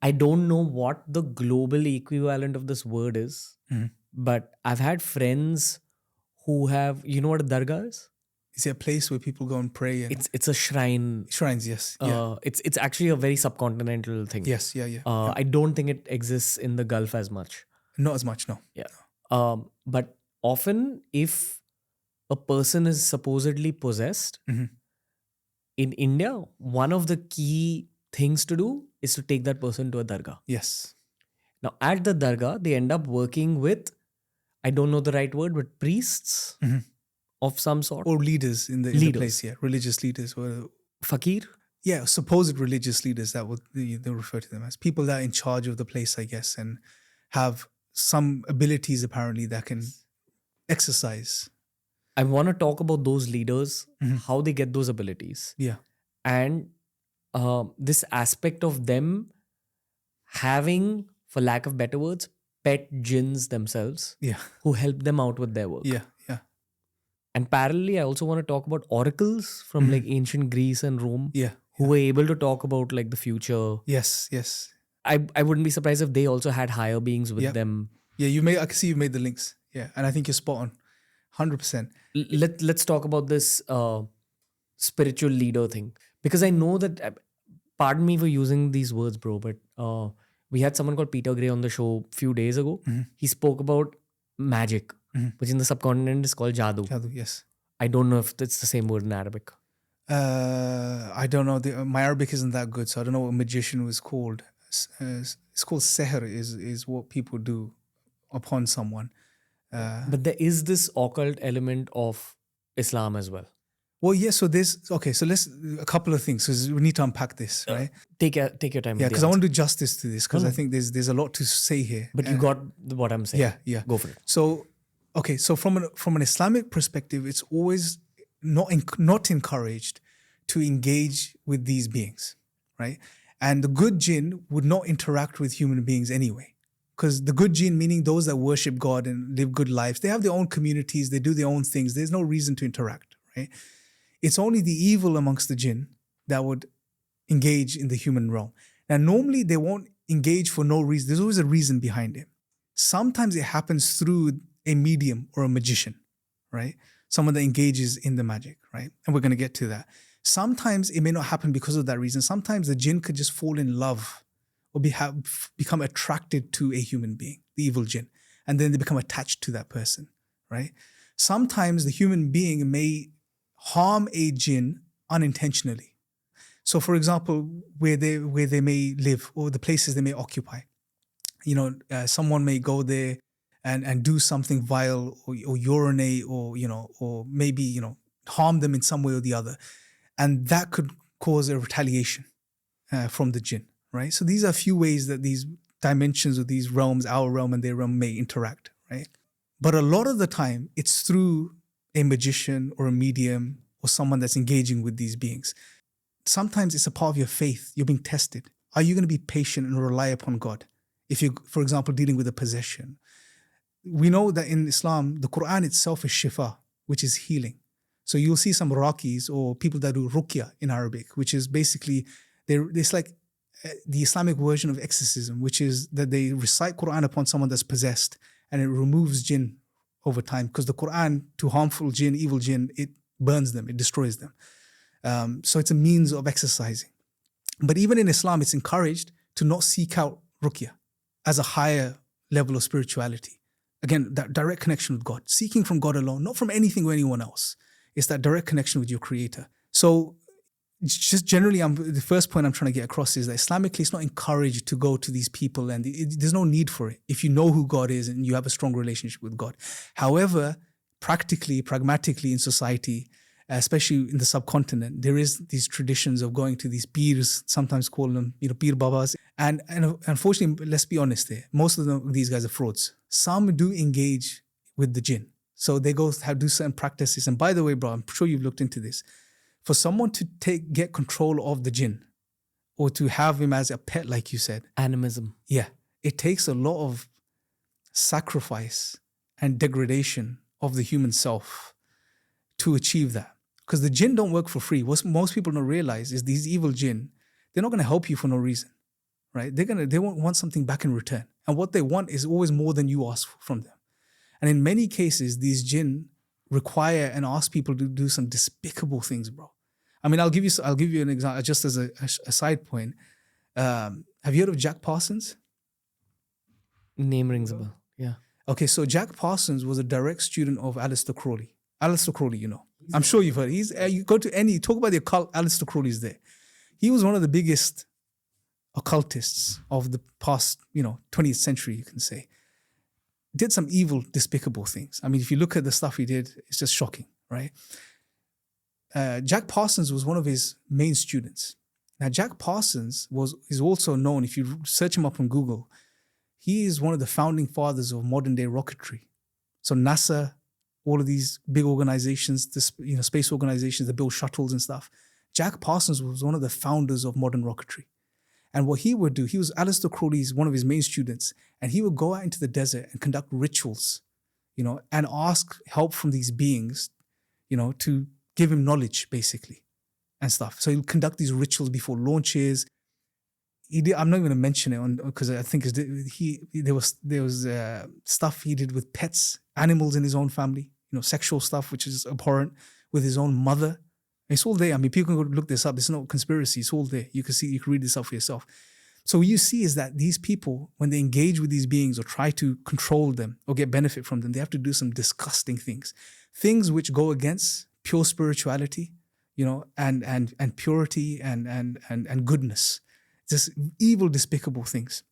I don't know what the global equivalent of this word is, but I've had friends who have, you know what a dargah is? Is it a place where people go and pray and It's a shrine. shrines? Yes. Yeah. It's actually a very subcontinental thing. Yes. Yeah. Yeah. Yeah. I don't think it exists in the Gulf as much. Not as much. No. Yeah. But often, if a person is supposedly possessed in India, one of the key things to do is to take that person to a dargah. Yes. Now, at the dargah, they end up working with, I don't know the right word, but priests of some sort. Or leaders in the Leaders. place. Yeah. Religious leaders. Or Fakir. yeah, supposed religious leaders, that would they refer to them as people that are in charge of the place, I guess, and have some abilities apparently that can exercise. I want to talk about those leaders, how they get those abilities, Yeah. and this aspect of them having, for lack of better words, pet jinns themselves Yeah. who help them out with their work. Yeah. Yeah. And parallelly, I also want to talk about oracles from like ancient Greece and Rome Yeah. who were able to talk about like the future. Yes. Yes. I wouldn't be surprised if they also had higher beings with Yep. them. Yeah. I can see you made the links. Yeah. And I think you're spot on. 100%. Let's talk about this spiritual leader thing, because I know that, pardon me for using these words, bro, but we had someone called Peter Gray on the show a few days ago. He spoke about magic, which in the subcontinent is called jadoo. Jadoo, yes. I don't know if it's the same word in Arabic. I don't know. My Arabic isn't that good, so I don't know what magician was called. It's called seher, is what people do upon someone. But there is this occult element of Islam as well. Well, yeah. So let's a couple of things because we need to unpack this, right? Take your time. Yeah, with because the I answer. want to do justice to this because I think there's a lot to say here. But you got what I'm saying. Yeah, yeah. Go for it. So, okay, so from an Islamic perspective, it's always not encouraged to engage with these beings, right? And the good jinn would not interact with human beings anyway. Because the good jinn, meaning those that worship God and live good lives, they have their own communities, they do their own things. There's no reason to interact, right? It's only the evil amongst the jinn that would engage in the human realm. Now, normally they won't engage for no reason. There's always a reason behind it. Sometimes it happens through a medium or a magician, right? Someone that engages in the magic, right? And we're going to get to that. Sometimes it may not happen because of that reason. Sometimes the jinn could just fall in love or become attracted to a human being, the evil jinn, and then they become attached to that person, right? Sometimes the human being may harm a jinn unintentionally. So, for example, where they may live or the places they may occupy, someone may go there and do something vile or urinate or maybe harm them in some way or the other, and that could cause a retaliation from the jinn, right? So these are a few ways that these dimensions of these realms, our realm and their realm, may interact, right? But a lot of the time, it's through a magician or a medium or someone that's engaging with these beings. Sometimes it's a part of your faith. You're being tested. Are you going to be patient and rely upon God? If you're, for example, dealing with a possession. We know that in Islam, the Quran itself is shifa, which is healing. So you'll see some Raqis or people that do ruqya in Arabic, which is basically, it's like the Islamic version of exorcism, which is that they recite Quran upon someone that's possessed and it removes jinn over time. Because the Quran, to harmful jinn, evil jinn, it burns them, it destroys them. So it's a means of exercising. But even in Islam, it's encouraged to not seek out ruqya as a higher level of spirituality. Again, that direct connection with God, seeking from God alone, not from anything or anyone else. It's that direct connection with your creator. So just generally, the first point I'm trying to get across is that Islamically, it's not encouraged to go to these people and there's no need for it if you know who God is and you have a strong relationship with God. However, pragmatically in society, especially in the subcontinent, there is these traditions of going to these peers, sometimes call them, peer babas. And unfortunately, let's be honest there, most of these guys are frauds. Some do engage with the jinn. So they do certain practices. And by the way, bro, I'm sure you've looked into this. For someone to get control of the jinn or to have him as a pet, like you said. Animism. Yeah. It takes a lot of sacrifice and degradation of the human self to achieve that. Because the jinn don't work for free. What most people don't realize is these evil jinn, they're not going to help you for no reason, right? They won't want something back in return. And what they want is always more than you ask from them. And in many cases, these jinn require and ask people to do some despicable things, bro. I mean, I'll give you an example just as a side point. Have you heard of Jack Parsons? Name rings a bell. Yeah. Okay, so Jack Parsons was a direct student of Aleister Crowley. Aleister Crowley, you know. I'm sure you've heard. You go to any, talk about the occult, Aleister Crowley's there. He was one of the biggest occultists of the past, 20th century, you can say. Did some evil, despicable things. I mean, if you look at the stuff he did, it's just shocking, right? Jack Parsons was one of his main students. Now, Jack Parsons is also known, if you search him up on Google, he is one of the founding fathers of modern day rocketry. So NASA, all of these big organizations, space organizations that build shuttles and stuff. Jack Parsons was one of the founders of modern rocketry. And what he would do, he was Aleister Crowley's, one of his main students, and he would go out into the desert and conduct rituals, and ask help from these beings, to give him knowledge, basically, and stuff. So he'll conduct these rituals before launches. I'm not even going to mention it because I think there was stuff he did with pets, animals in his own family, sexual stuff, which is abhorrent, with his own mother. It's all there. I mean, people can go look this up. It's no conspiracy. It's all there. You can read this up for yourself. So what you see is that these people, when they engage with these beings or try to control them or get benefit from them, they have to do some disgusting things which go against pure spirituality, and purity and goodness. Just evil, despicable things.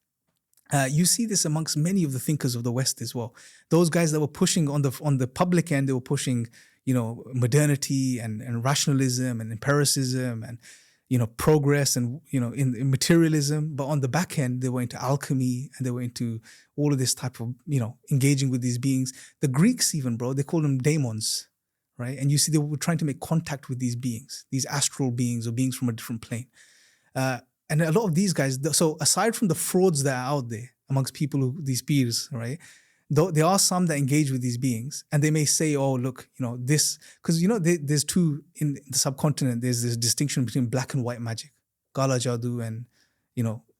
You see this amongst many of the thinkers of the West as well. Those guys that were pushing on the public end, they were pushing, modernity and rationalism and empiricism and, progress and, in materialism. But on the back end, they were into alchemy and they were into all of this type of, engaging with these beings. The Greeks even, bro, they called them daemons, right? And you see they were trying to make contact with these beings, these astral beings or beings from a different plane. And a lot of these guys, so aside from the frauds that are out there amongst people, these peers, right? Though there are some that engage with these beings and they may say, oh, look, this, because, there's two in the subcontinent, there's this distinction between black and white magic, Gala Jadoo and,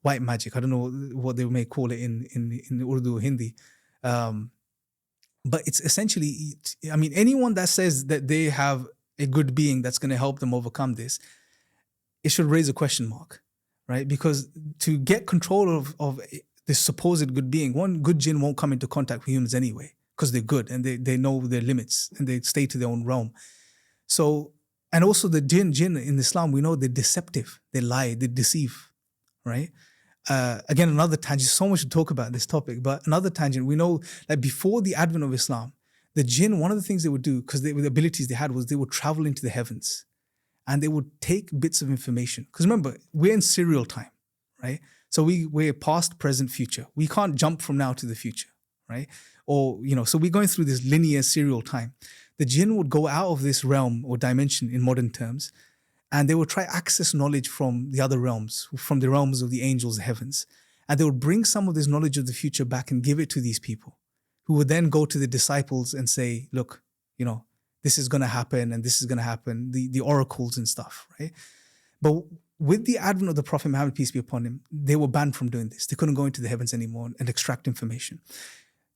white magic. I don't know what they may call it in Urdu or Hindi. But it's essentially, anyone that says that they have a good being that's going to help them overcome this, it should raise a question mark. Right? Because to get control of this supposed good being, one good jinn won't come into contact with humans anyway because they're good and they know their limits and they stay to their own realm. So, and also the jinn in Islam, we know they're deceptive, they lie, they deceive, right? Again, another tangent, so much to talk about this topic, but another tangent, we know that before the advent of Islam, the jinn, one of the things they would do, because the abilities they had was they would travel into the heavens. And they would take bits of information. Because remember, we're in serial time, right? So we're past, present, future. We can't jump from now to the future, right? Or, so we're going through this linear serial time. The jinn would go out of this realm or dimension in modern terms, and they would try access knowledge from the other realms, from the realms of the angels, the heavens. And they would bring some of this knowledge of the future back and give it to these people, who would then go to the disciples and say, look, this is going to happen and this is going to happen, the oracles and stuff, right? But with the advent of the Prophet Muhammad, peace be upon him, they were banned from doing this. They couldn't go into the heavens anymore and extract information.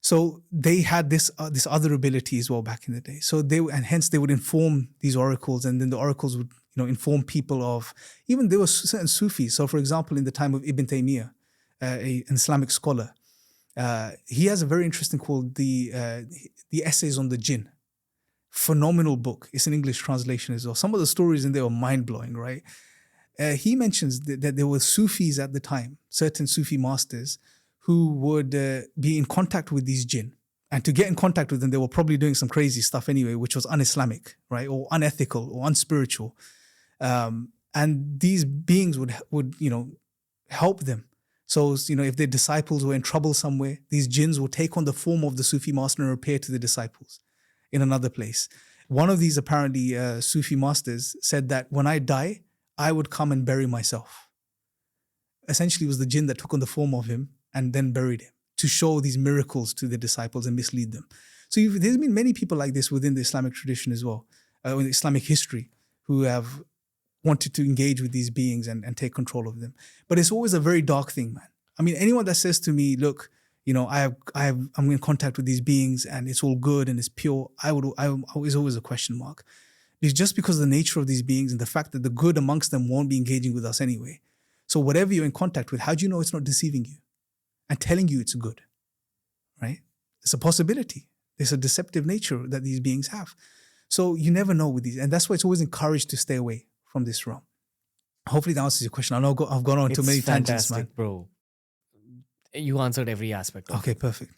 So they had this other ability as well back in the day. So hence they would inform these oracles, and then the oracles would, inform people of, even there were certain Sufis. So for example, in the time of Ibn Taymiyyah, an Islamic scholar, he has a very interesting called the Essays on the Jinn. Phenomenal book. It's an English translation as well. Some of the stories in there are mind-blowing, right? He mentions that there were Sufis at the time, certain Sufi masters, who would be in contact with these jinn. And to get in contact with them, they were probably doing some crazy stuff anyway, which was un-Islamic, right? Or unethical or unspiritual. And these beings would help them. So, if their disciples were in trouble somewhere, these jinns would take on the form of the Sufi master and appear to the disciples in another place. One of these apparently Sufi masters said that when I die, I would come and bury myself. Essentially, it was the jinn that took on the form of him and then buried him to show these miracles to the disciples and mislead them. So there's been many people like this within the Islamic tradition as well, in Islamic history, who have wanted to engage with these beings and take control of them. But it's always a very dark thing, man. I mean, anyone that says to me, look, I'm in contact with these beings and it's all good and it's pure, it's always a question mark. It's just because of the nature of these beings and the fact that the good amongst them won't be engaging with us anyway. So whatever you're in contact with, how do you know it's not deceiving you and telling you it's good, right? It's a possibility. There's a deceptive nature that these beings have. So you never know with these. And that's why it's always encouraged to stay away from this realm. Hopefully that answers your question. I know I've gone on too many tangents, man. Bro. You answered every aspect of it. Okay, perfect.